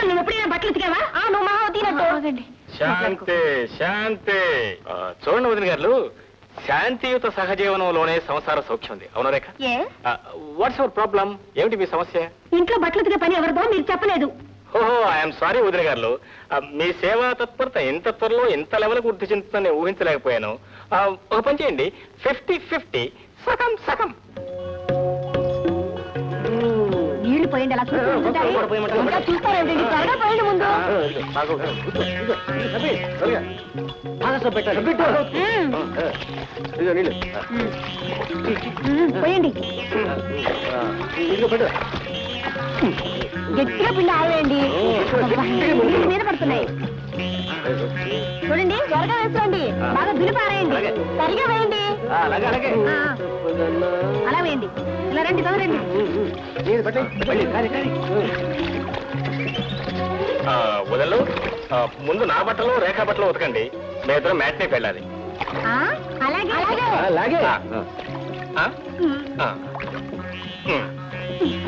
అసలు నువ్వు ఎప్పుడైనా బట్టలు ఉతికావా? నువ్వు మహా ఉతికినట్టు. శాంతి శాంతి. చూడండి వదిన గారు, శాంతియుత సహజీవనంలోనే సంసార సౌఖ్యం ఉంది. అవునా రేఖ? What's your problem? ఏమిటి మీ సమస్య? ఇంట్లో బట్టలు ఉతికే పని ఎవరిదో మీరు చెప్పలేదు. ఓహో, ఐఎమ్ సారీ వదిన గారు. మీ సేవా తత్పరత ఇంత త్వరలో ఇంత లెవెల్ వృద్ధి చెందుతుందని నేను ఊహించలేకపోయాను. ఒక పని చేయండి, 50-50 సగం సగం. నీళ్లు పోయండి, అలా చూస్తారేంటి? త్వరగా పోయండి ముందు. పోయండి, గట్టిగా పిండి ఆవేయండి, మీద పడుతున్నాయి. చూడండి, త్వరగా వేసుకోండి, బాగా దులిపారేయండి, సరిగా వేయండి. అలా వేయండి, ఇలా రండి, తొందరండి. వదలు, ముందు నా బట్టలు రేఖా బట్టలు ఉతకండి. మీ ఇద్దరు మ్యాట్నేకి వెళ్ళాలి. అలాగే అలాగే.